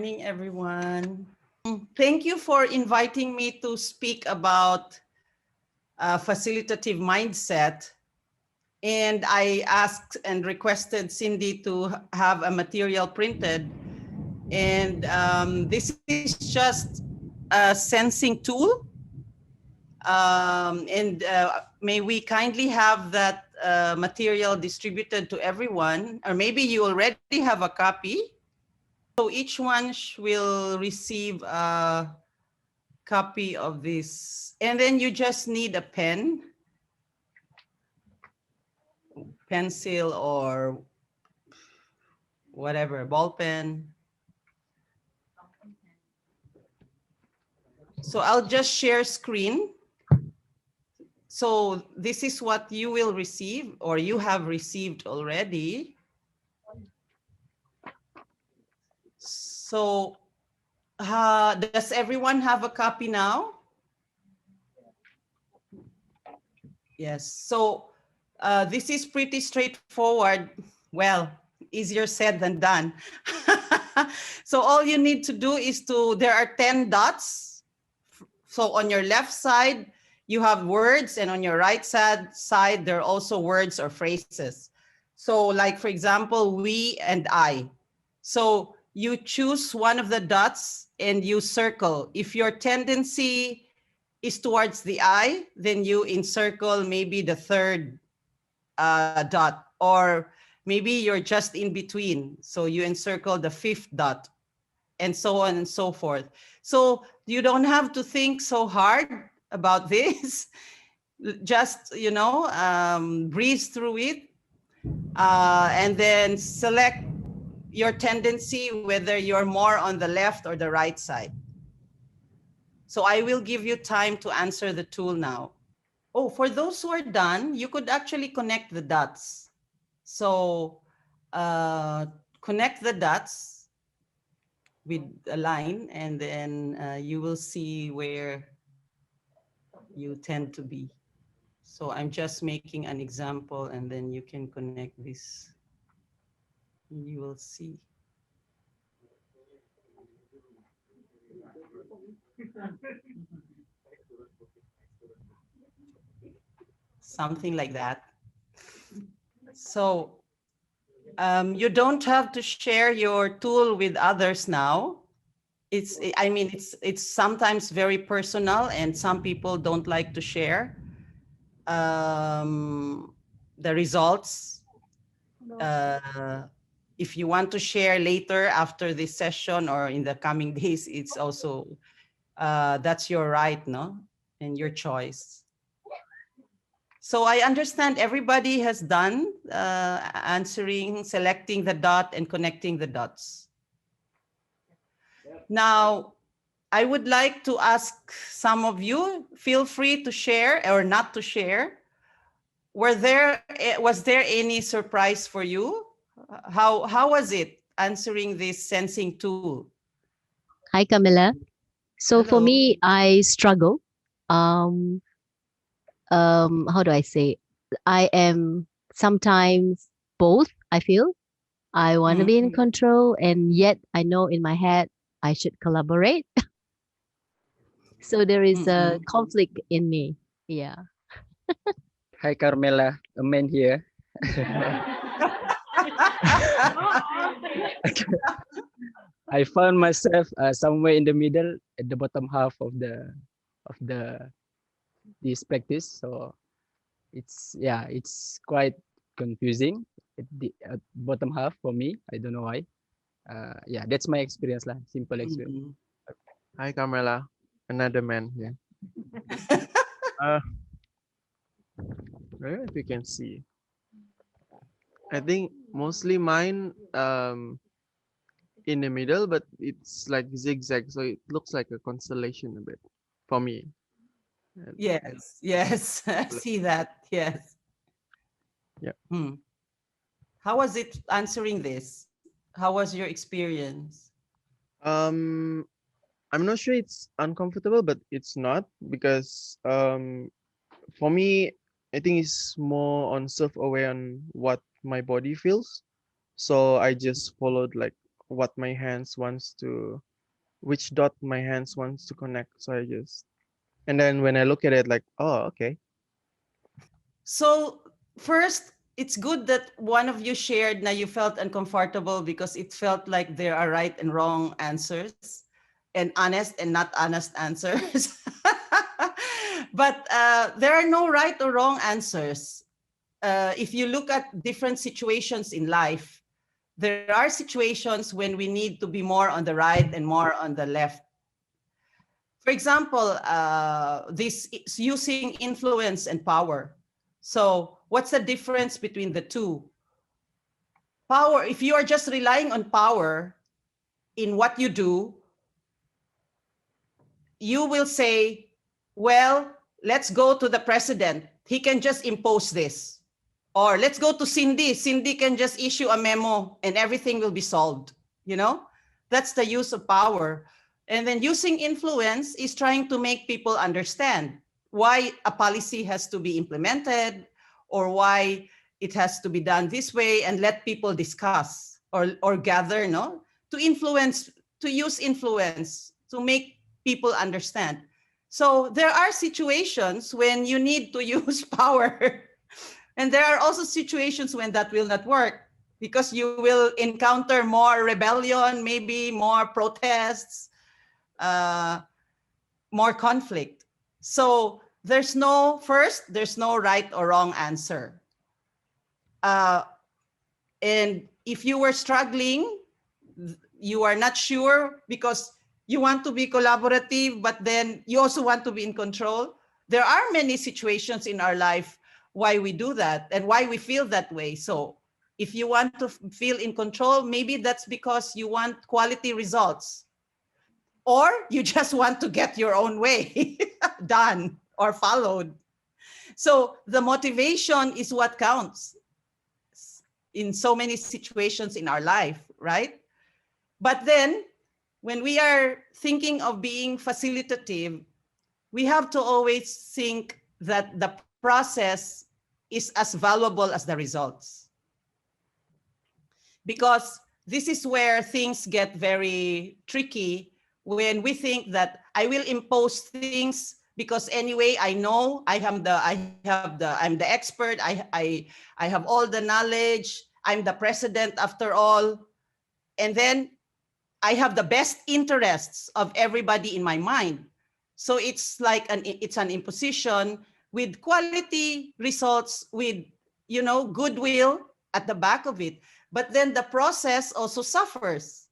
morning, everyone. Thank you for inviting me to speak about facilitative mindset. And I asked and requested Cindy to have a material printed. And this is just a sensing tool. May we kindly have that material distributed to everyone, or maybe you already have a copy. So each one will receive a copy of this. And then you just need a pen, pencil, or whatever, ball pen. So I'll just share screen. So this is what you will receive, or you have received already. So does everyone have a copy now? Yes. So this is pretty straightforward. Well, easier said than done. So all you need to do is there are 10 dots. So on your left side, you have words, and on your right side, there are also words or phrases. So like, for example, we and I. So you choose one of the dots and you circle. If your tendency is towards the I, then you encircle maybe the third dot, or maybe you're just in between. So you encircle the fifth dot, and so on and so forth. So you don't have to think so hard about this. Just, breeze through it, and then select your tendency, whether you're more on the left or the right side. So I will give you time to answer the tool now. Oh, for those who are done, you could actually connect the dots. So connect the dots with a line, and then you will see where you tend to be. So I'm just making an example, and then you can connect this. You will see. Something like that. So you don't have to share your tool with others now. It's sometimes very personal, and some people don't like to share the results. If you want to share later after this session or in the coming days, it's also, that's your right, no? And your choice. So I understand everybody has done answering, selecting the dot and connecting the dots. Now, I would like to ask some of you, feel free to share or not to share. Was there any surprise for you? How was it answering this sensing tool? Hi, Carmela. So for Hello. me, I struggle. Um, how do I say? I am sometimes both. I feel I want to be in control, and yet I know in my head I should collaborate. So there is a conflict in me. Yeah. Hi, Carmela. A man here. I found myself somewhere in the middle, at the bottom half of this practice. So it's quite confusing at the bottom half for me. I don't know why. Yeah, that's my experience lah. Simple experience. Hi, Carmela. Another man here. I don't know if you can see. I think mostly mine in the middle, but it's like zigzag, so it looks like a constellation a bit for me. Yes, I see that. Yes. Yeah. How was it answering this? How was your experience? I'm not sure it's uncomfortable, but it's not, because for me, I think it's more on self-aware on what my body feels. So I just followed like what my hands wants to, which dot my hands wants to connect. So I just, and then when I look at it, like, oh, okay. So first, it's good that one of you shared that you felt uncomfortable because it felt like there are right and wrong answers and honest and not honest answers. But there are no right or wrong answers. If you look at different situations in life, there are situations when we need to be more on the right and more on the left. For example, this is using influence and power. So what's the difference between the two? Power, if you are just relying on power in what you do, you will say, well, let's go to the president. He can just impose this. Or let's go to Cindy. Cindy can just issue a memo and everything will be solved. You know, that's the use of power. And then using influence is trying to make people understand why a policy has to be implemented or why it has to be done this way, and let people discuss or gather, no, to influence, to use influence to make people understand. So there are situations when you need to use power. And there are also situations when that will not work because you will encounter more rebellion, maybe more protests, uh, more conflict. So there's no right or wrong answer. Uh, and if you were struggling, you are not sure because you want to be collaborative, but then you also want to be in control. There are many situations in our life why we do that and why we feel that way. So if you want to feel in control, maybe that's because you want quality results, or you just want to get your own way done or followed. So the motivation is what counts in so many situations in our life, right? But then when we are thinking of being facilitative, we have to always think that the process is as valuable as the results. Because this is where things get very tricky when we think that I will impose things because anyway I know I'm the expert, I have all the knowledge, I'm the president after all, and then I have the best interests of everybody in my mind. So it's like it's an imposition with quality results, with, you know, goodwill at the back of it. But then the process also suffers.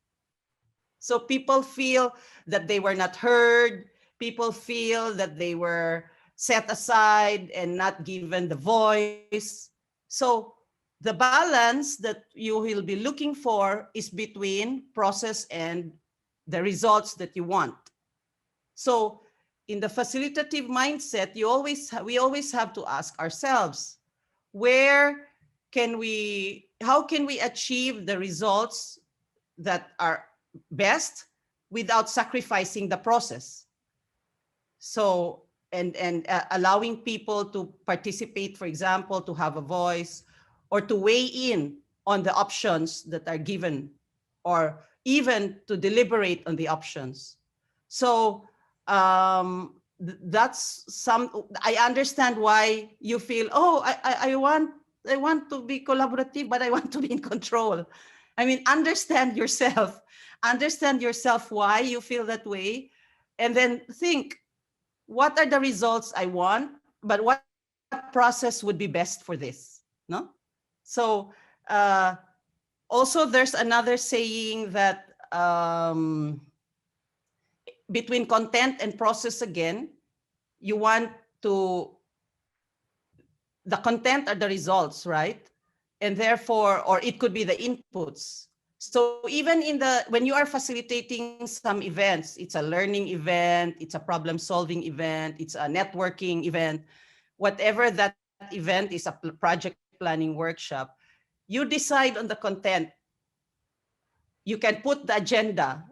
So people feel that they were not heard. People feel that they were set aside and not given the voice. So the balance that you will be looking for is between process and the results that you want. So in the facilitative mindset, we always have to ask ourselves, how can we achieve the results that are best without sacrificing the process? So, and allowing people to participate, for example, to have a voice or to weigh in on the options that are given, or even to deliberate on the options. So that's I understand why you feel, oh, I want to be collaborative, but I want to be in control. I mean, understand yourself why you feel that way, and then think, what are the results I want, but what process would be best for this, no? So also there's another saying that between content and process again, you want to, the content are the results, right? And therefore, or it could be the inputs. So even when you are facilitating some events, it's a learning event, it's a problem solving event, it's a networking event, whatever that event is, a project planning workshop, you decide on the content. You can put the agenda,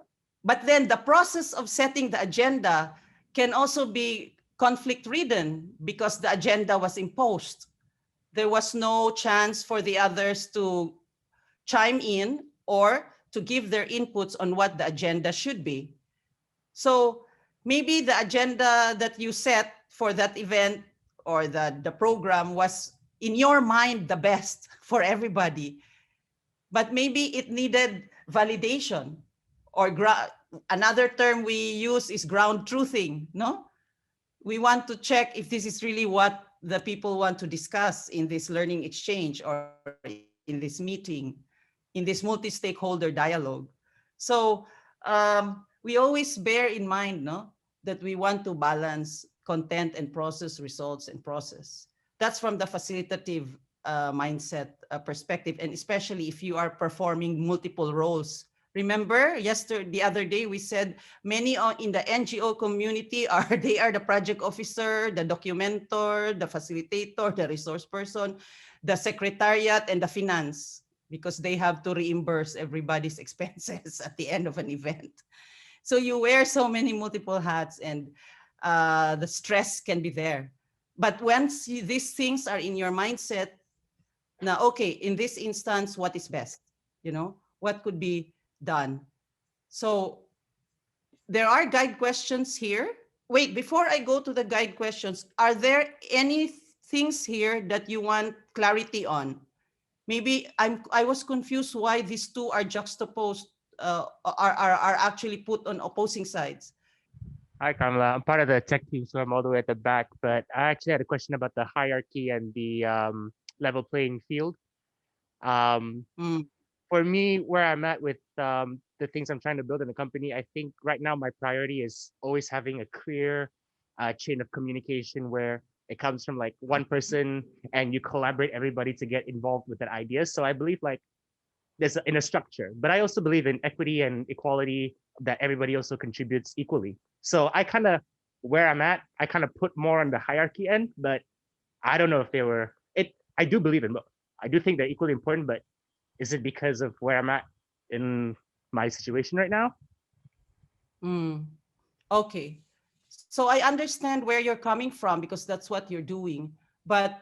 but then the process of setting the agenda can also be conflict ridden because the agenda was imposed. There was no chance for the others to chime in or to to give their inputs on what the agenda should be. So maybe the agenda that you set for that event or the program was in your mind the best for everybody, but maybe it needed validation, or another term we use is ground truthing, no? We want to check if this is really what the people want to discuss in this learning exchange or in this meeting, in this multi-stakeholder dialogue. So we always bear in mind, no, that we want to balance content and process, results and process. That's from the facilitative mindset perspective, and especially if you are performing multiple roles. Remember, the other day we said many in the NGO community are they are the project officer, the documenter, the facilitator, the resource person, the secretariat, and the finance, because they have to reimburse everybody's expenses at the end of an event. So you wear so many multiple hats, and the stress can be there. But once these things are in your mindset, now, okay, in this instance, what is best? You know, what could be done? So there are guide questions here. Wait, before I go to the guide questions, are there any things here that you want clarity on? Maybe I was confused why these two are juxtaposed, are actually put on opposing sides. Hi, Carmela. I'm part of the tech team, so I'm all the way at the back. But I actually had a question about the hierarchy and the level playing field. Mm, For me, where I'm at with the things I'm trying to build in the company, I think right now my priority is always having a clear chain of communication where it comes from like one person and you collaborate everybody to get involved with that idea. So I believe like there's in a structure, but I also believe in equity and equality, that everybody also contributes equally. So I kind of, where I'm at, I kind of put more on the hierarchy end, but I don't know if they were it. I do believe in both. I do think they're equally important, but is it because of where I'm at in my situation right now? mm. Okay. So I understand where you're coming from because that's what you're doing. But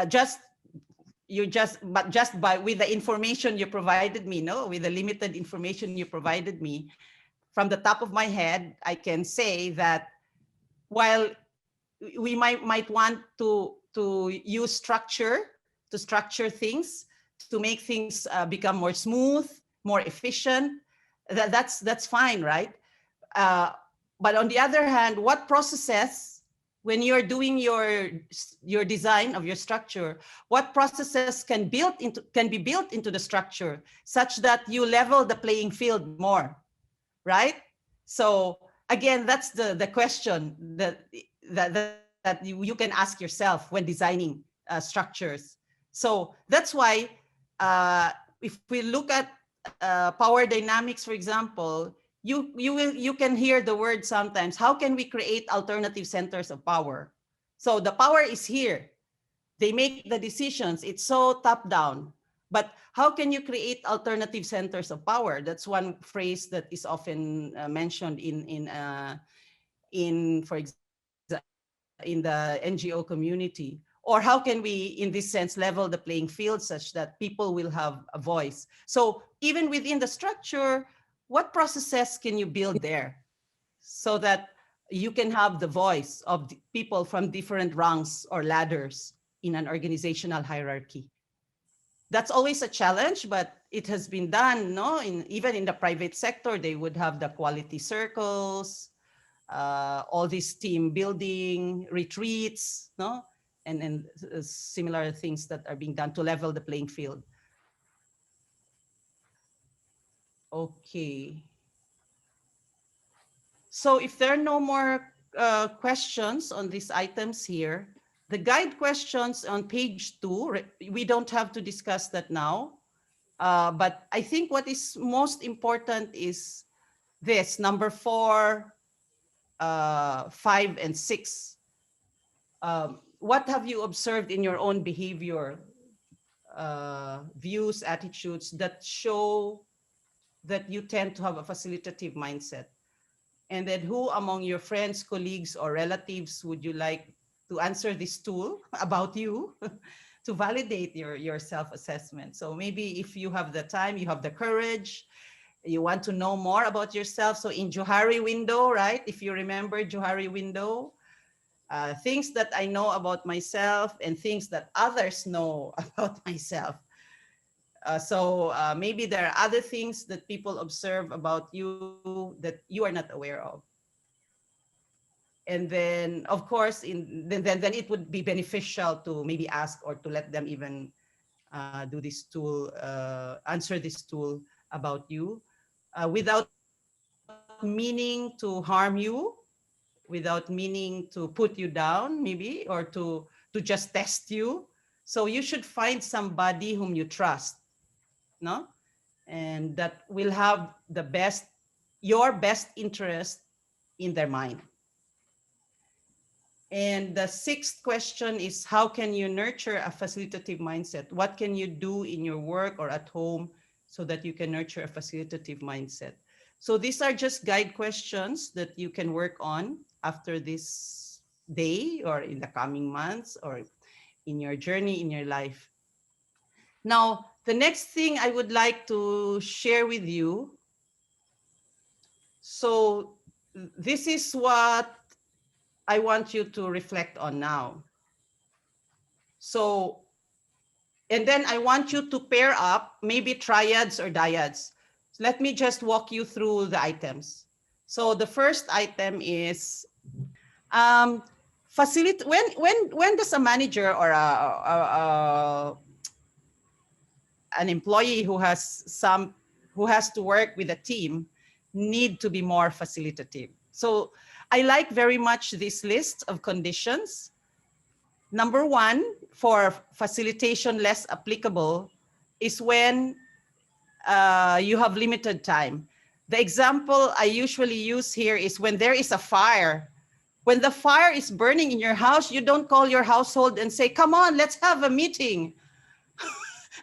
just but just by with the information you provided me, no, with the limited information you provided me, from the top of my head, I can say that while we might want to use structure to structure things to make things become more smooth, more efficient, that's fine, right? Uh, but on the other hand, what processes, when you're doing your design of your structure, what processes can be built into the structure such that you level the playing field more, right? So again, that's the question that you can ask yourself when designing structures. So that's why if we look at power dynamics, for example, you can hear the word sometimes. How can we create alternative centers of power? So the power is here. They make the decisions. It's so top down. But how can you create alternative centers of power? That's one phrase that is often mentioned for example, in the NGO community. Or how can we, in this sense, level the playing field such that people will have a voice? So even within the structure, what processes can you build there so that you can have the voice of the people from different rungs or ladders in an organizational hierarchy? That's always a challenge, but it has been done, no? Even in the private sector, they would have the quality circles, all these team building retreats, no? And similar things that are being done to level the playing field. Okay. So if there are no more questions on these items here, the guide questions on page 2, we don't have to discuss that now. But I think what is most important is this, number 4, 5, and 6. What have you observed in your own behavior, views, attitudes that show that you tend to have a facilitative mindset? And then who among your friends, colleagues, or relatives would you like to answer this tool about you to validate your self-assessment? So maybe if you have the time, you have the courage, you want to know more about yourself. So in Johari window, right? If you remember Johari window, things that I know about myself and things that others know about myself. So maybe there are other things that people observe about you that you are not aware of. And then, of course, then it would be beneficial to maybe ask or to let them even do this tool, answer this tool about you without meaning to harm you, without meaning to put you down, maybe, or to just test you. So you should find somebody whom you trust, no? And that will have the best, your best interest in their mind. And the sixth question is, how can you nurture a facilitative mindset? What can you do in your work or at home so that you can nurture a facilitative mindset? So these are just guide questions that you can work on after this day or in the coming months or in your journey in your life. Now, the next thing I would like to share with you. So this is what I want you to reflect on now. So, and then I want you to pair up maybe triads or dyads. Let me just walk you through the items. So the first item is when does a manager or an employee who has to work with a team need to be more facilitative. So I like very much this list of conditions. Number one, for facilitation less applicable, is when you have limited time. The example I usually use here is when there is a fire. When the fire is burning in your house, you don't call your household and say, come on, let's have a meeting.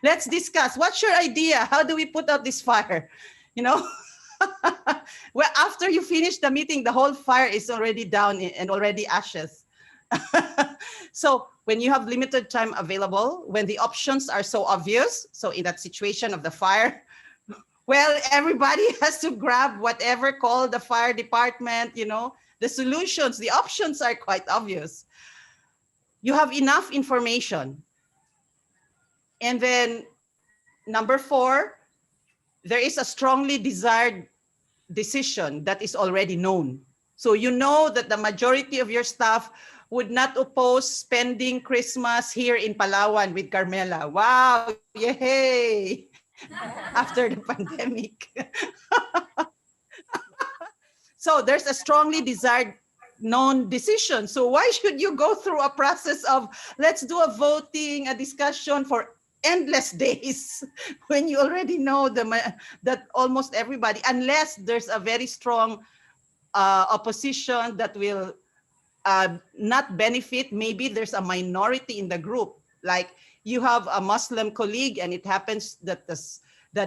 Let's discuss. What's your idea? How do we put out this fire? You know, well, after you finish the meeting, the whole fire is already down and already ashes. So when you have limited time available, when the options are so obvious, so in that situation of the fire, well, everybody has to grab whatever, call the fire department, you know, the solutions, the options are quite obvious. You have enough information. And then number four, there is a strongly desired decision that is already known. So you know that the majority of your staff would not oppose spending Christmas here in Palawan with Carmela. Wow, yay! After the pandemic. So there's a strongly desired known decision. So why should you go through a process of let's do a voting, a discussion for endless days when you already know that almost everybody, unless there's a very strong opposition that will not benefit, maybe there's a minority in the group. Like you have a Muslim colleague and it happens that the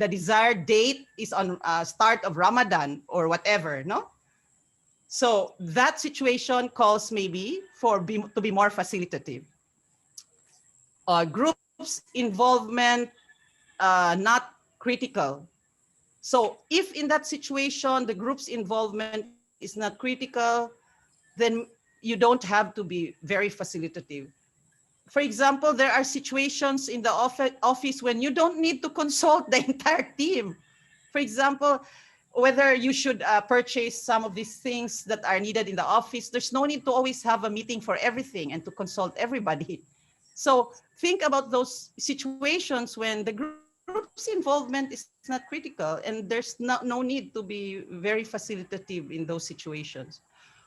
desired date is on start of Ramadan or whatever, no? So that situation calls maybe to be more facilitative. Groups involvement, not critical. So if in that situation, the group's involvement is not critical, then you don't have to be very facilitative. For example, there are situations in the office when you don't need to consult the entire team. For example, whether you should purchase some of these things that are needed in the office, there's no need to always have a meeting for everything and to consult everybody. So think about those situations when the group's involvement is not critical and there's no need to be very facilitative in those situations.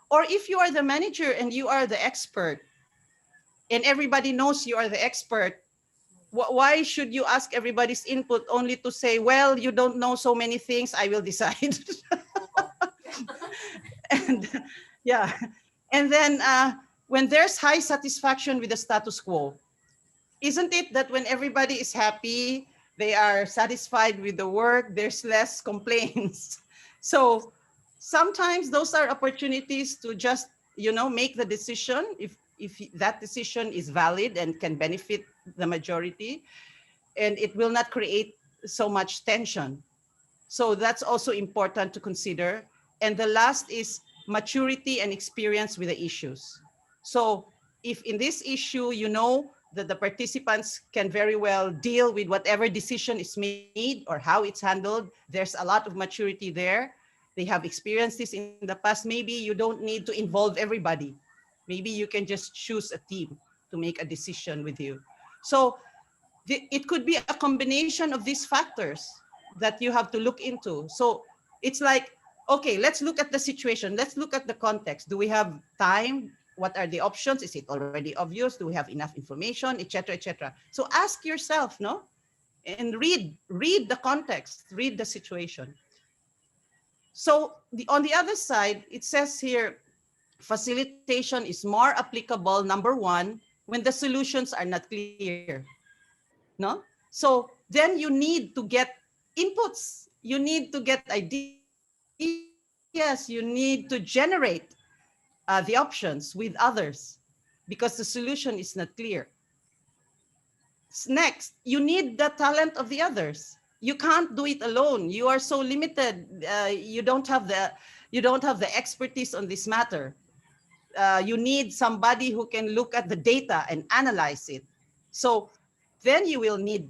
Or if you are the manager and you are the expert and everybody knows you are the expert, why should you ask everybody's input only to say, well, you don't know so many things, I will decide. And yeah, and then when there's high satisfaction with the status quo, isn't it that when everybody is happy, they are satisfied with the work, there's less complaints? So sometimes those are opportunities to just, you know, make the decision if that decision is valid and can benefit the majority, and it will not create so much tension. So that's also important to consider. And the last is maturity and experience with the issues. So if in this issue, you know that the participants can very well deal with whatever decision is made or how it's handled, there's a lot of maturity there. They have experienced this in the past. Maybe you don't need to involve everybody. Maybe you can just choose a team to make a decision with you. So it could be a combination of these factors that you have to look into. So it's like, okay, let's look at the situation. Let's look at the context. Do we have time? What are the options? Is it already obvious? Do we have enough information, etc., etc.? So ask yourself, no, and read the context, read the situation. So on the other side, it says here, facilitation is more applicable, number one, when the solutions are not clear. No? So then you need to get inputs. You need to get ideas. You need to generate the options with others because the solution is not clear. Next, you need the talent of the others. You can't do it alone. You are so limited. You don't have the expertise on this matter. You need somebody who can look at the data and analyze it. So then you will need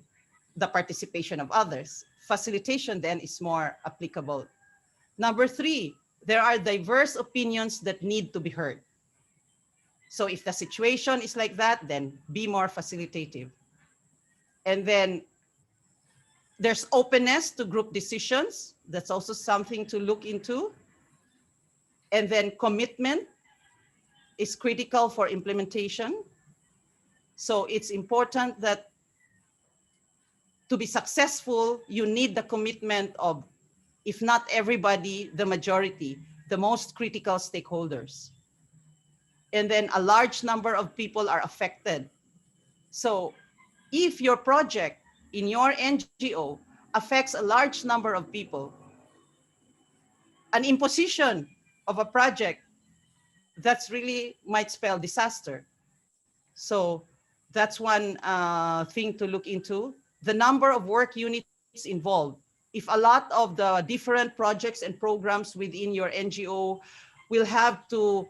the participation of others. Facilitation then is more applicable. Number three, there are diverse opinions that need to be heard. So if the situation is like that, then be more facilitative. And then there's openness to group decisions. That's also something to look into. And then commitment is critical for implementation. So it's important that to be successful, you need the commitment of, if not everybody, the majority, the most critical stakeholders. And then a large number of people are affected. So if your project in your NGO affects a large number of people, an imposition of a project, that's really might spell disaster. So that's one thing to look into. The number of work units involved. If a lot of the different projects and programs within your NGO will have to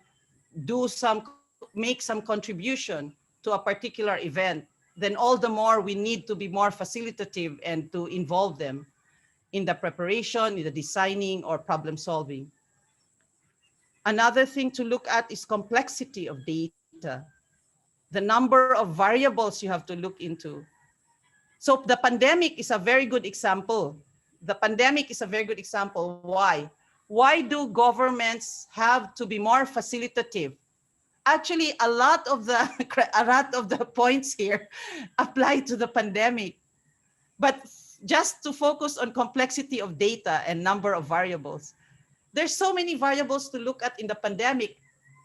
make some contribution to a particular event, then all the more we need to be more facilitative and to involve them in the preparation, in the designing or problem solving. Another thing to look at is complexity of data, the number of variables you have to look into. So the pandemic is a very good example. The pandemic is a very good example. Why? Why do governments have to be more facilitative? Actually, a lot of the points here apply to the pandemic. But just to focus on complexity of data and number of variables. There's so many variables to look at in the pandemic.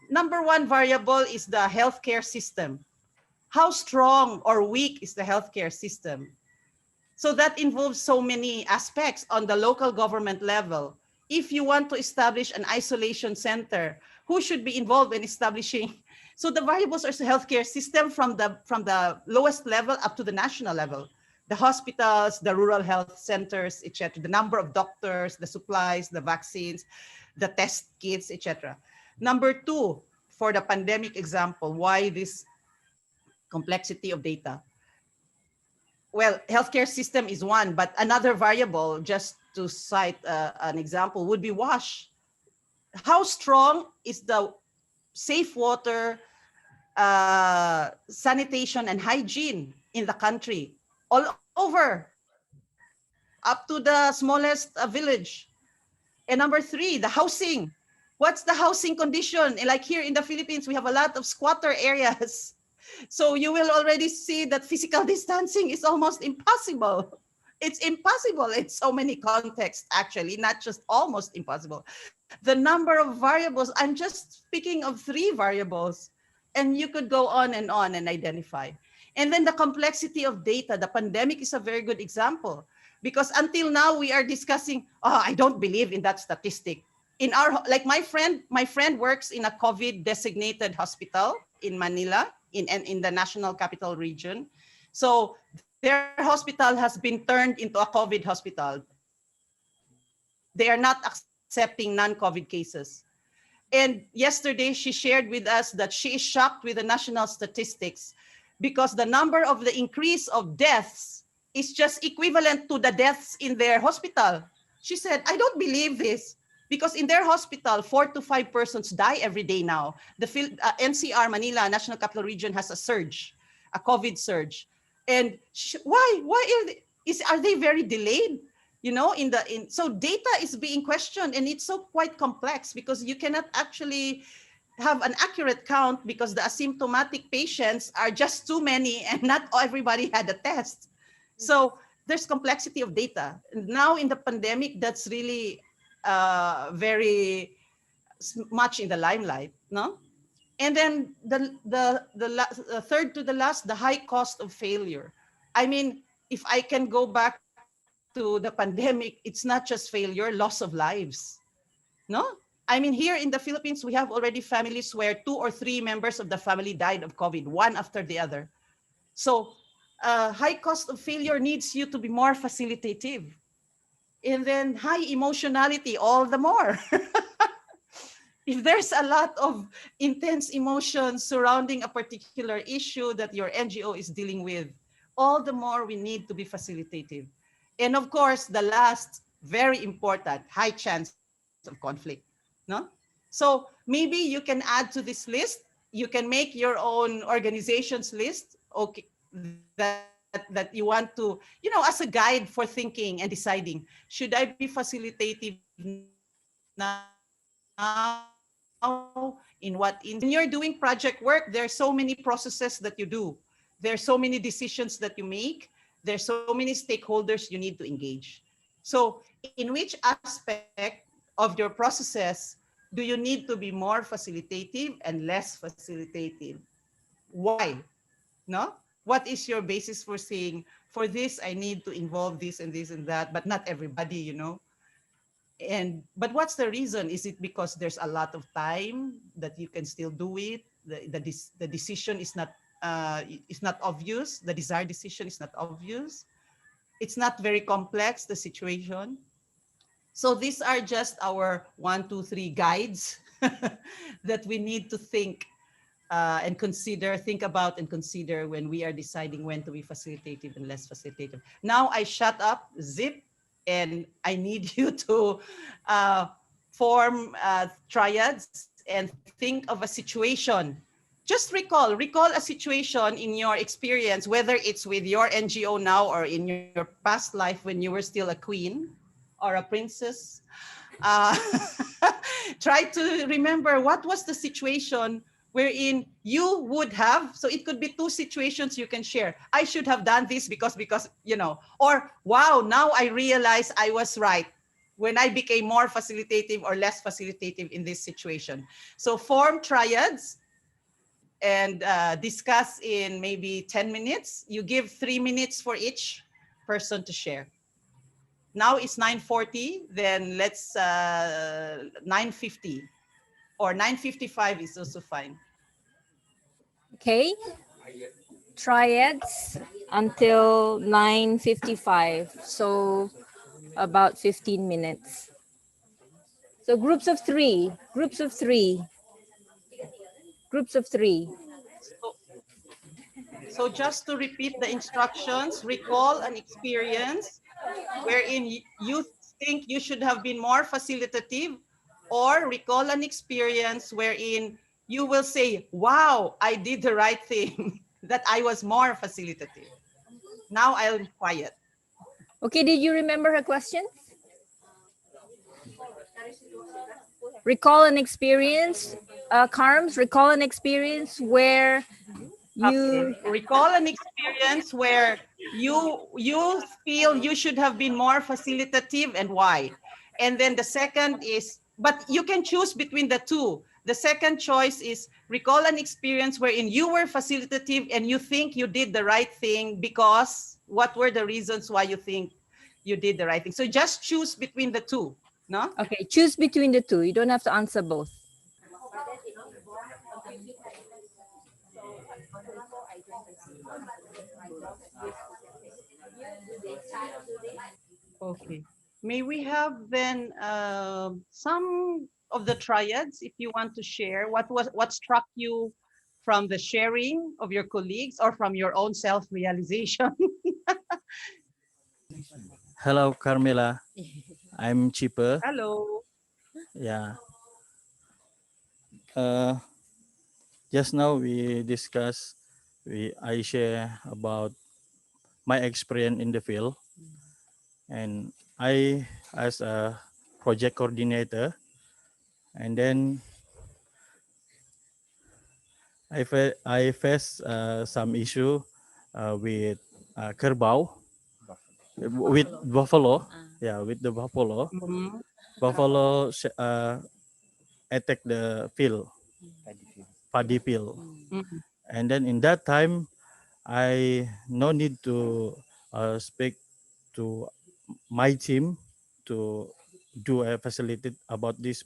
Number one variable is the healthcare system. How strong or weak is the healthcare system? So that involves so many aspects on the local government level. If you want to establish an isolation center, who should be involved in establishing? So the variables are the healthcare system from the lowest level up to the national level. The hospitals, the rural health centers, etc. The number of doctors, the supplies, the vaccines, the test kits, etc. Number two, for the pandemic example, why this complexity of data? Well, healthcare system is one, but another variable, just to cite an example, would be WASH. How strong is the safe water, sanitation and hygiene in the country, all over, up to the smallest village? And number three, the housing. What's the housing condition? Like here in the Philippines, we have a lot of squatter areas. So you will already see that physical distancing is almost impossible. It's impossible in so many contexts, actually, not just almost impossible. The number of variables, I'm just speaking of 3 variables, and you could go on and identify. And then the complexity of data, the pandemic is a very good example, because until now we are discussing, oh, I don't believe in that statistic. In our, like my friend works in a COVID designated hospital in Manila, in the National Capital Region. So their hospital has been turned into a COVID hospital. They are not accepting non-COVID cases. And yesterday, she shared with us that she is shocked with the national statistics because the number of the increase of deaths is just equivalent to the deaths in their hospital. She said, I don't believe this because in their hospital, 4 to 5 persons die every day now. The NCR, Manila, National Capital Region, has a surge, a COVID surge. And why? Are they very delayed? So data is being questioned, and it's so quite complex because you cannot actually have an accurate count because the asymptomatic patients are just too many and not everybody had a test. So there's complexity of data. Now in the pandemic, that's really very much in the limelight, no? And then the third to the last, the high cost of failure. I mean, if I can go back to the pandemic, it's not just failure, loss of lives. No? I mean, here in the Philippines, we have already families where 2 or 3 members of the family died of COVID, one after the other. So high cost of failure needs you to be more facilitative. And then high emotionality, all the more. If there's a lot of intense emotions surrounding a particular issue that your NGO is dealing with, all the more we need to be facilitative. And of course, the last, very important, high chance of conflict. No? So maybe you can add to this list. You can make your own organization's list, okay, that you want to, as a guide for thinking and deciding, should I be facilitative now? In what instance? When you're doing project work, there are so many processes that you do. There are so many decisions that you make. There's so many stakeholders you need to engage. So in which aspect of your processes do you need to be more facilitative and less facilitative? Why? No? What is your basis for saying, for this, I need to involve this and this and that, but not everybody, And but what's the reason? Is it because there's a lot of time that you can still do it? The decision is not obvious. The desired decision is not obvious. It's not very complex, the situation. So these are just our 1, 2, 3 guides that we need to think and consider, think about and consider when we are deciding when to be facilitative and less facilitative. Now I shut up, zip, and I need you to form triads and think of a situation. Just recall a situation in your experience, whether it's with your NGO now or in your past life when you were still a queen or a princess. Uh, try to remember what was the situation wherein you would have, so it could be 2 situations you can share. I should have done this because, or wow, now I realize I was right when I became more facilitative or less facilitative in this situation. So form triads and discuss in maybe 10 minutes. You give 3 minutes for each person to share. Now it's 9:40, then let's 9:50 or 9:55 is also fine. Okay, triads until 9:55. So about 15 minutes. So groups of three, groups of three. So, so just to repeat the instructions, recall an experience wherein you think you should have been more facilitative, or recall an experience wherein you will say, wow, I did the right thing, that I was more facilitative. Now I'm quiet. Okay, did you remember her question? Recall an experience, Carms, recall an experience where you... Okay. Recall an experience where you feel you should have been more facilitative and why. And then the second is, but you can choose between the two. The second choice is recall an experience wherein you were facilitative and you think you did the right thing because what were the reasons why you think you did the right thing. So just choose between the two, no? Okay, choose between the two. You don't have to answer both. Okay. May we have then some of the triads, if you want to share, what struck you from the sharing of your colleagues or from your own self-realization? Hello, Carmela. I'm Cheaper. Hello. Yeah. Uh, just now we discuss. I share about my experience in the field, and I as a project coordinator, and then I face some issue with kerbau, with buffalo. Yeah, with the buffalo. Mhm. Buffalo attack the field, paddy field, Mhm. and then in that time I no need to speak to my team to do a facilitate about this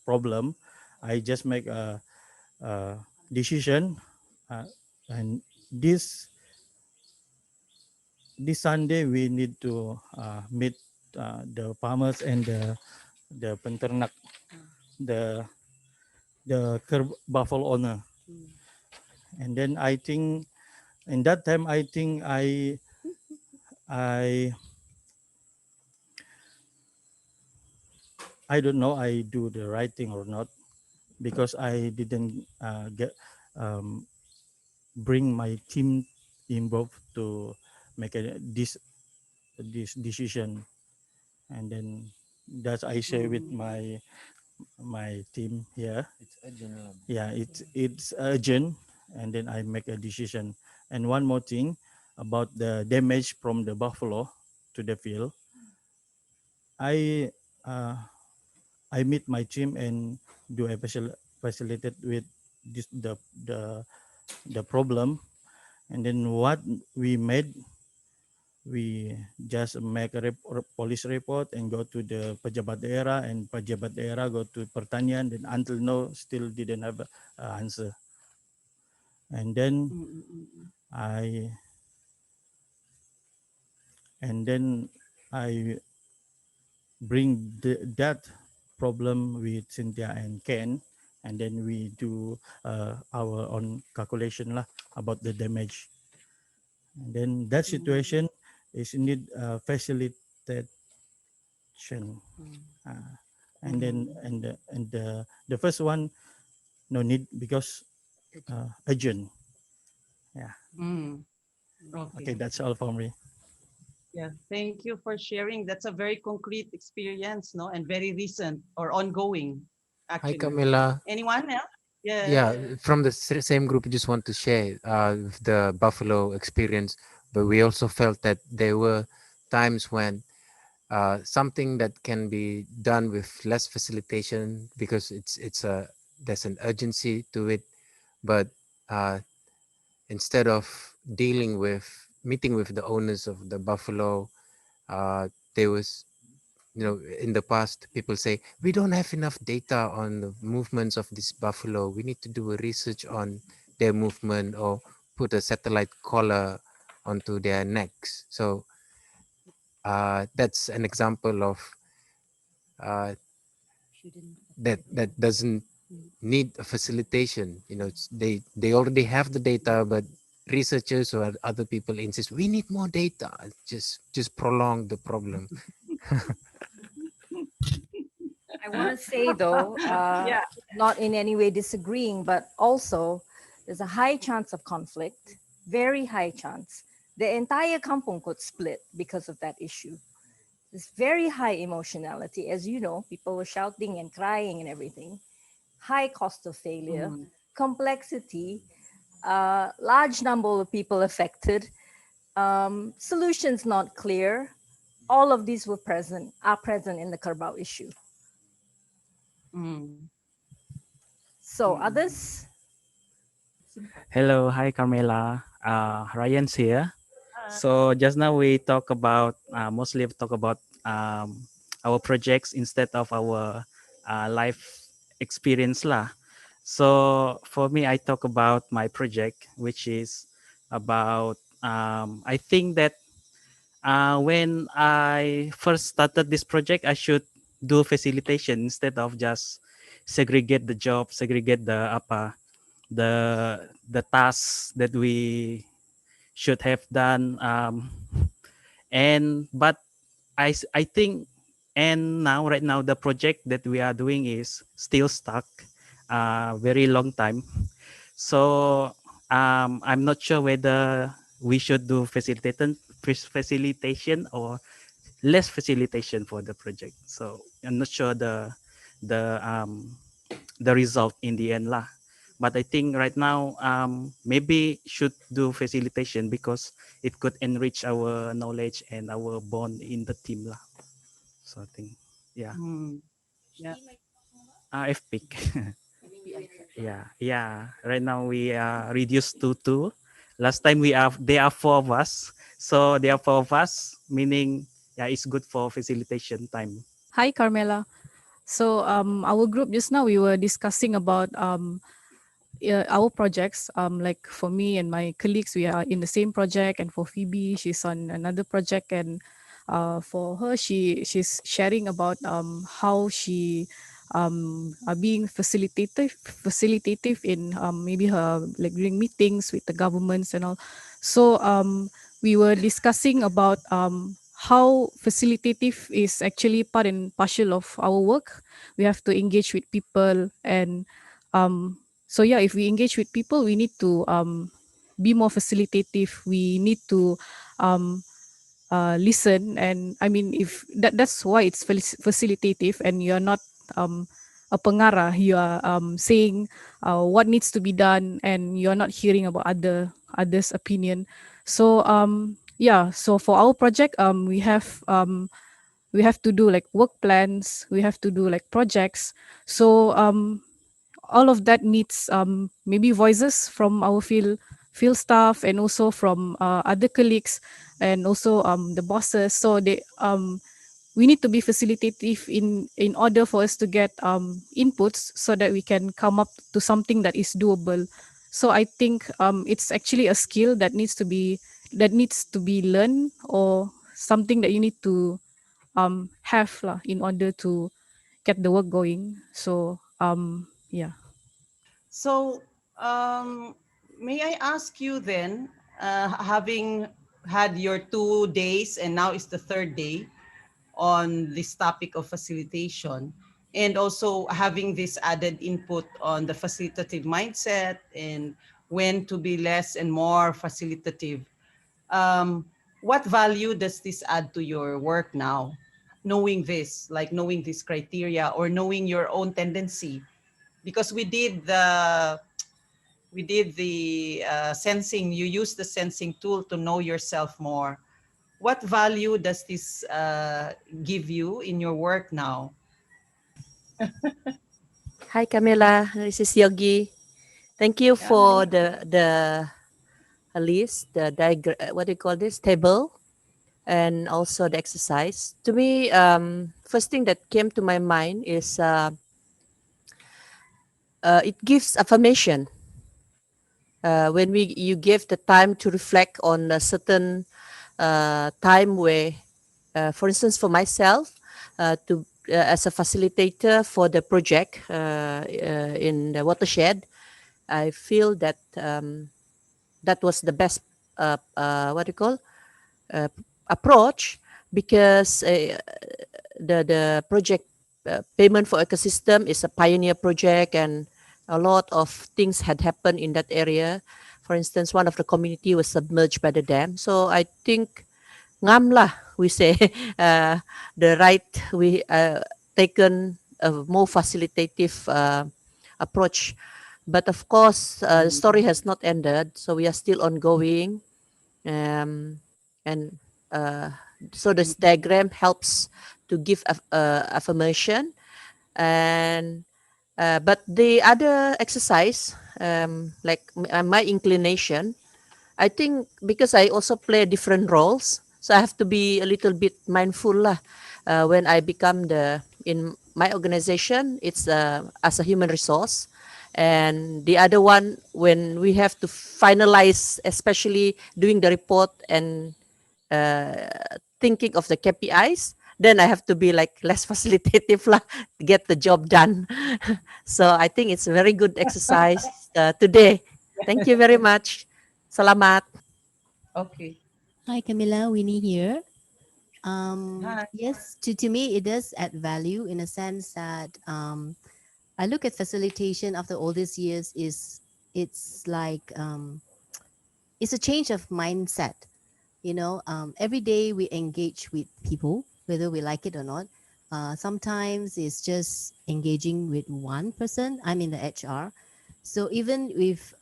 problem. I just make a decision, uh, and this Sunday we need to meet the farmers and the penternak, the buffalo owner, and then I think in that time I think I I don't know I do the right thing or not, because I didn't get um, bring my team involved to make this decision, and then that I share with Mhm. my team here. Yeah, it's urgent, and then I make a decision. And one more thing about the damage from the buffalo to the field, I uh, I meet my team and do a facilitate with this the problem, and then what we made, we just make a police report and go to the pejabat daerah, and pejabat daerah go to pertanian, then until now still didn't have a answer. And then Mhm. Mhm. I and then I bring that problem with Cynthia and Ken, and then we do our own calculation lah about the damage. And then that Mhm. situation is need facilitation, uh, and then Mhm. and the first one no need because urgent. Yeah. Mhm. Okay, Okay. that's all for me. Yeah. Thank you for sharing. That's a very concrete experience, no, and very recent or ongoing, Hi, actually. Camila. Anyone else? Yes. Yeah, from the same group, I just want to share the Buffalo experience. But we also felt that there were times when something that can be done with less facilitation because it's a there's an urgency to it. But uh, instead of dealing with meeting with the owners of the Buffalo, there was in the past people say we don't have enough data on the movements of this buffalo, we need to do a research on their movement or put a satellite collar onto their necks. So that's an example of uh, that doesn't need a facilitation. They already have the data, but researchers or other people insist we need more data. Just prolong the problem. I want to say though, Yeah. not in any way disagreeing, but also there's a high chance of conflict, very high chance. The entire kampong could split because of that issue. There's very high emotionality. As you know, people were shouting and crying and everything. High cost of failure, Mhm. complexity, large number of people affected, solutions not clear. All of these are present in the Kerbau issue. Mhm. So Mhm. others, Hello, hi Carmela. Ryan's here. Uh, So just now we talk about mostly we talk about our projects instead of our life experience lah. So for me, I talk about my project, which is about I think that When I first started this project, I should do facilitation instead of just segregate the job, segregate the tasks that we should have done. And but I think, and now right now the project that we are doing is still stuck, very long time. So I'm not sure whether we should do facilitation or less facilitation for the project. So I'm not sure the result in the end lah. But I think right now maybe should do facilitation because it could enrich our knowledge and our bond in the team lah. So I think yeah, Yeah. FPIC. Yeah. Right now we are reduced to two. Last time there are four of us. So there are four of us, meaning yeah, it's good for facilitation time. Hi, Carmela. So our group just now we were discussing about our projects. Like for me and my colleagues, we are in the same project, and for Phoebe, she's on another project, and for her, she's sharing about how she are being facilitative in maybe her like during meetings with the governments and all. So we were discussing about how facilitative is actually part and partial of our work. We have to engage with people, and so yeah, if we engage with people, we need to be more facilitative. We need to um, listen, and I mean, if that's why it's facilitative, and you're not a pengarah. You are saying what needs to be done, and you're not hearing about others' opinion. So yeah, so for our project, we have to do like work plans. We have to do like projects. So all of that needs maybe voices from our field staff, and also from other colleagues, and also the bosses. So we need to be facilitative in order for us to get inputs, so that we can come up to something that is doable. So I think it's actually a skill that needs to be learned, or something that you need to have lah, in order to get the work going. So yeah. So, may I ask you then, having had your 2 days and now it's the third day on this topic of facilitation, and also having this added input on the facilitative mindset and when to be less and more facilitative, um, what value does this add to your work now? Knowing this, like knowing this criteria or knowing your own tendency, because we did the sensing. You use the sensing tool to know yourself more. What value does this give you in your work now? Hi, Camila. This is Yogi. Thank you Yeah. for the list, the diagram. What do you call this table, and also the exercise. To me, first thing that came to my mind is it gives affirmation. When you give the time to reflect on a certain time where, for instance, for myself, to as a facilitator for the project in the watershed, I feel that that was the best what do you call uh, approach, because the project payment for ecosystem is a pioneer project, and a lot of things had happened in that area. For instance, one of the community was submerged by the dam. So I think ngam lah, we say, the right we taken a more facilitative approach. But of course, the story has not ended, so we are still ongoing. And uh, so this diagram helps to give affirmation. And but the other exercise, like my inclination, I think, because I also play different roles, so I have to be a little bit mindful lah. When I become in my organization, it's as a human resource, and the other one when we have to finalize, especially doing the report and thinking of the KPIs, then I have to be like less facilitative lah, to get the job done. So I think it's a very good exercise today. Thank you very much. Salamat. Okay. Hi, Camilla. Winnie here. Hi. Yes, to me, it does add value in a sense that I look at facilitation after all these years is it's like it's a change of mindset. Every day we engage with people, whether we like it or not. Sometimes it's just engaging with one person. I'm in the HR, so even if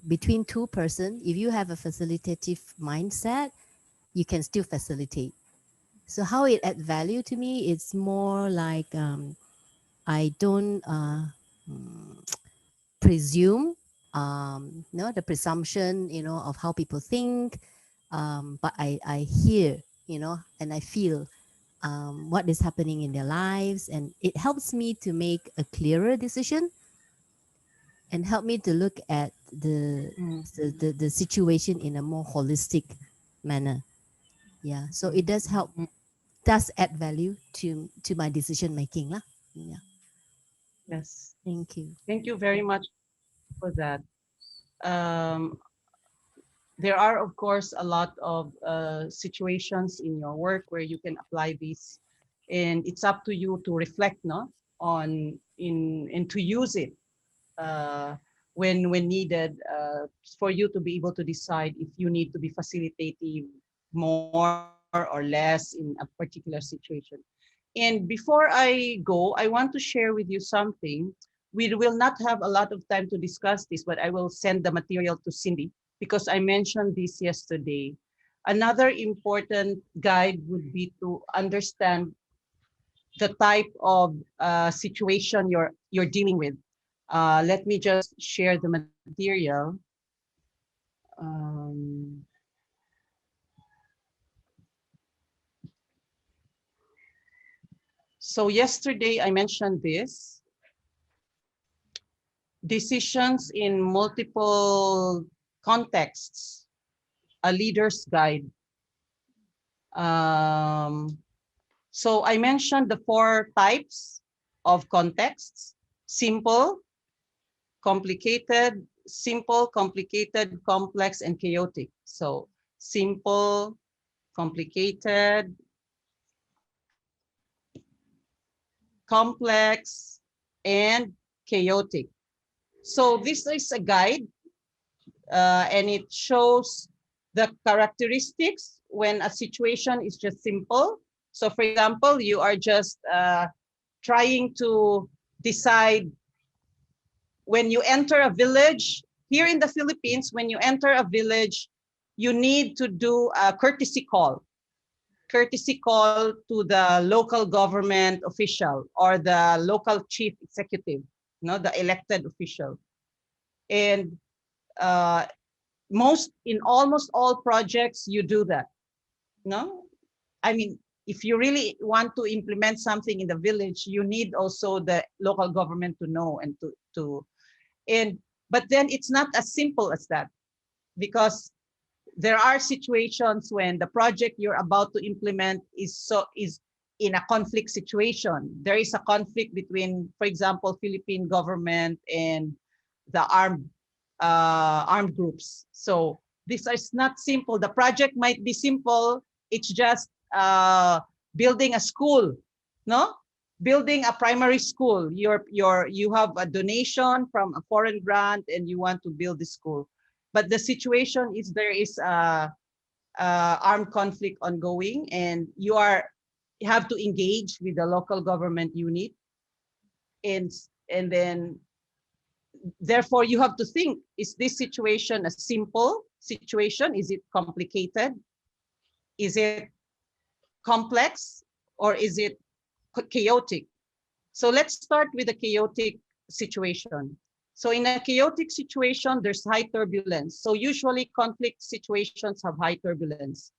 between two person, if you have a facilitative mindset, you can still facilitate. So how it add value to me, it's more like I don't presume, no, the presumption, of how people think, but I hear, and I feel what is happening in their lives, and it helps me to make a clearer decision and help me to look at the situation in a more holistic manner. Yeah, so it does help, does add value to my decision making lah. Yeah, Yes. thank you. Thank you very much for that. Um, there are, of course, a lot of situations in your work where you can apply this, and it's up to you to reflect, no, on in and to use it uh, when needed, for you to be able to decide if you need to be facilitative more or less in a particular situation. And before I go, I want to share with you something. We will not have a lot of time to discuss this, but I will send the material to Cindy because I mentioned this yesterday. Another important guide would be to understand the type of situation you're dealing with. Let me just share the material. Um, so yesterday I mentioned this, decisions in multiple contexts, a leader's guide. So I mentioned the 4 types of contexts: simple, complicated, simple, complicated, complex, and chaotic. So simple, complicated, complex, and chaotic. So this is a guide, and it shows the characteristics when a situation is just simple. So for example, you are just trying to decide when you enter a village. Here in the Philippines, when you enter a village, you need to do a courtesy call to the local government official or the local chief executive, the elected official. And uh, in almost all projects, you do that. No, I mean, if you really want to implement something in the village, you need also the local government to know and but then it's not as simple as that, because there are situations when the project you're about to implement is in a conflict situation. There is a conflict between, for example, Philippine government and the armed groups. So this is not simple. The project might be simple. It's just building a school, no? Building a primary school. You have a donation from a foreign grant and you want to build the school. But the situation is there is a armed conflict ongoing, and you have to engage with the local government unit, and then therefore you have to think: is this situation a simple situation? Is it complicated? Is it complex, or is it chaotic? So let's start with a chaotic situation. So in a chaotic situation, there's high turbulence. So usually conflict situations have high turbulence.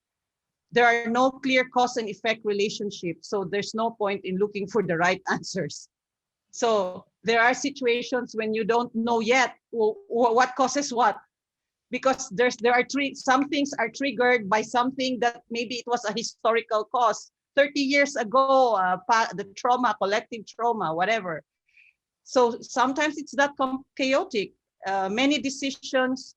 There are no clear cause and effect relationships. So there's no point in looking for the right answers. So there are situations when you don't know yet what causes what. because there are some things are triggered by something that maybe it was a historical cause 30 years ago, the trauma, collective trauma, whatever. So sometimes it's that chaotic, many decisions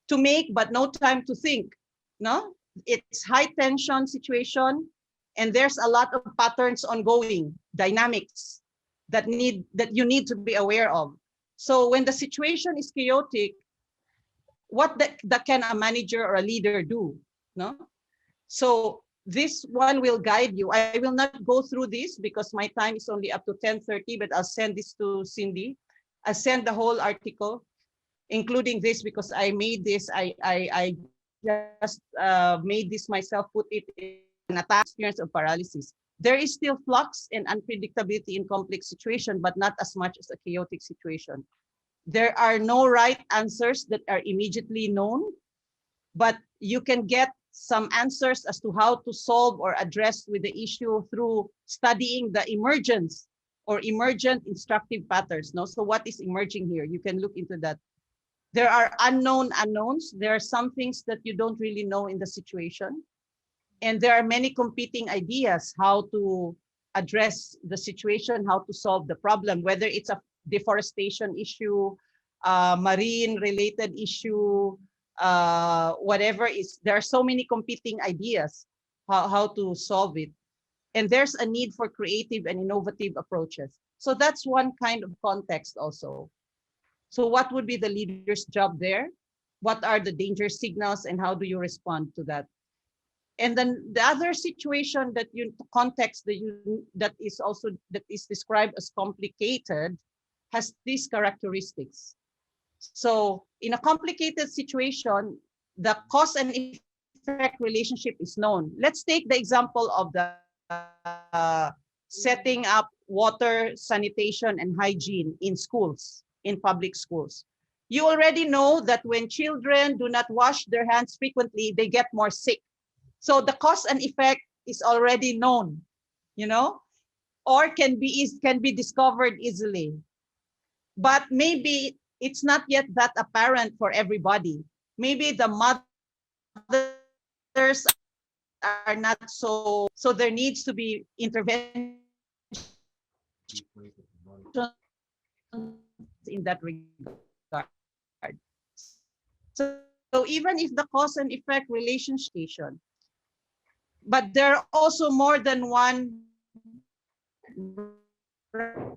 to make, but no time to think. No, it's high tension situation, and there's a lot of patterns ongoing, dynamics that you need to be aware of. So when the situation is chaotic, what that can a manager or a leader do? No, so this one will guide you. I will not go through this because my time is only up to 10:30, but I'll send this to Cindy. I'll send the whole article, including this, because I made this. I just made this myself, put it in a time experience of paralysis. There is still flux and unpredictability in complex situation, but not as much as a chaotic situation. There are no right answers that are immediately known, but you can get some answers as to how to solve or address with the issue through studying the emergence or emergent instructive patterns. No? So what is emerging here? You can look into that. There are unknown unknowns. There are some things that you don't really know in the situation. And there are many competing ideas how to address the situation, how to solve the problem, whether it's a deforestation issue, marine related issue, whatever is, there are so many competing ideas how to solve it. And there's a need for creative and innovative approaches. So that's one kind of context also. So what would be the leader's job there? What are the danger signals and how do you respond to that? And then the other situation that context that is described as complicated has these characteristics. So in a complicated situation, the cause and effect relationship is known. Let's take the example of the setting up water, sanitation, and hygiene in schools, in public schools. You already know that when children do not wash their hands frequently, they get more sick. So the cause and effect is already known, or can be discovered easily. But maybe it's not yet that apparent for everybody. Maybe the mothers are not so there needs to be intervention in that regard. So even if the cause and effect relationship, but there are also more than one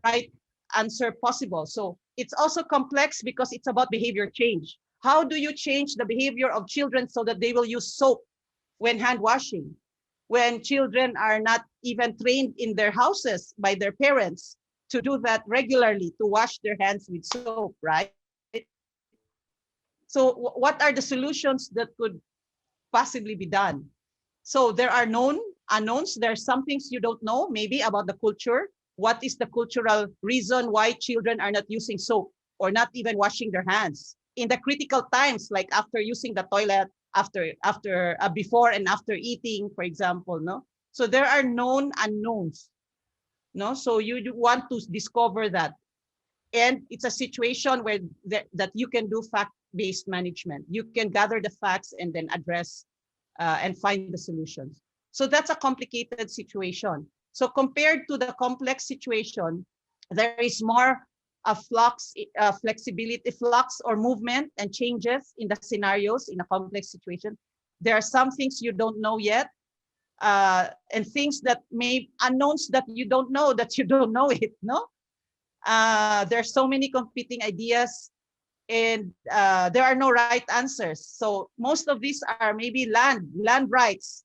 right answer possible. So it's also complex because it's about behavior change. How do you change the behavior of children so that they will use soap when hand washing? When children are not even trained in their houses by their parents to do that regularly, to wash their hands with soap, right? So what are the solutions that could possibly be done? So there are known unknowns. There are some things you don't know, maybe about the culture. What is the cultural reason why children are not using soap or not even washing their hands in the critical times, like after using the toilet, before and after eating, for example, no? So there are known unknowns, no? So you want to discover that. And it's a situation where that you can do fact-based management. You can gather the facts and then address and find the solutions. So that's a complicated situation. So compared to the complex situation, there is more flexibility, flux or movement and changes in the scenarios in a complex situation. There are some things you don't know yet, and things that unknowns that you don't know it, no? There are so many competing ideas, and there are no right answers. So most of these are maybe land rights,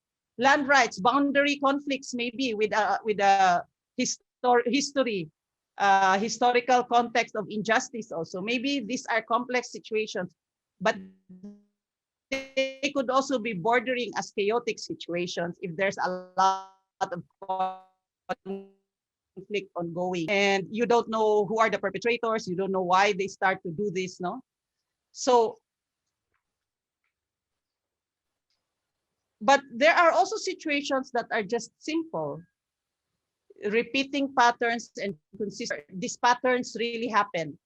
boundary conflicts, maybe with a history, historical context of injustice also. Maybe these are complex situations, but they could also be bordering as chaotic situations if there's a lot of conflict ongoing and you don't know who are the perpetrators, you don't know why they start to do this, no? So, but there are also situations that are just simple, repeating patterns and consistent. These patterns really happen.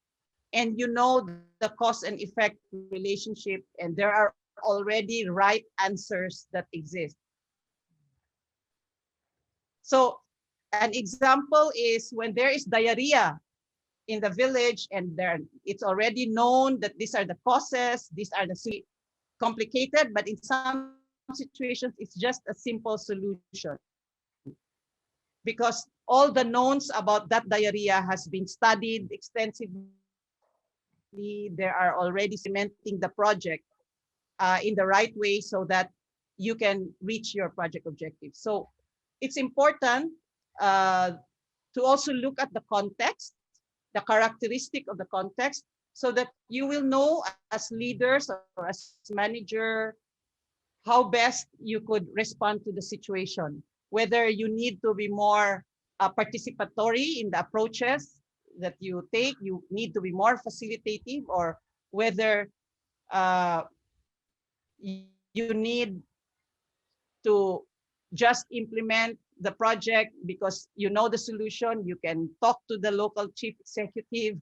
and you know the cause and effect relationship, and there are already right answers that exist. So an example is when there is diarrhea in the village, and there it's already known that these are the causes, these are the complicated, but in some situations it's just a simple solution, because all the knowns about that diarrhea has been studied extensively. There are already implementing the project in the right way so that you can reach your project objective. So it's important uh, to also look at the context, the characteristic of the context, so that you will know as leaders or as manager how best you could respond to the situation. Whether you need to be more participatory in the approaches that you take, you need to be more facilitative, or whether uh, you need to just implement the project because you know the solution, you can talk to the local chief executive.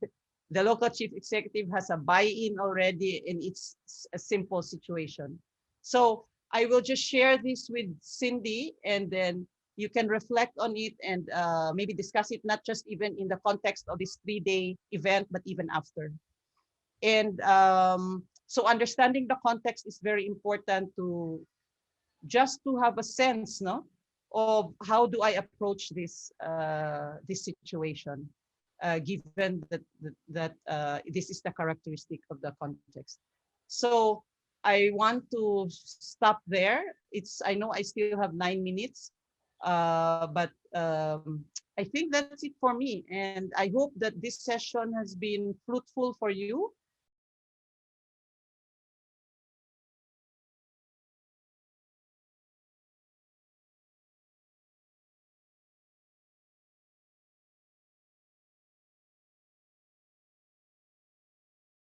The local chief executive has a buy-in already, and it's a simple situation. So I will just share this with Cindy, and then you can reflect on it and maybe discuss it, not just even in the context of this 3-day event, but even after. And so understanding the context is very important to just to have a sense, no, of how do I approach this situation, given that this is the characteristic of the context. So I want to stop there. I know I still have 9 minutes, but I think that's it for me. And I hope that this session has been fruitful for you.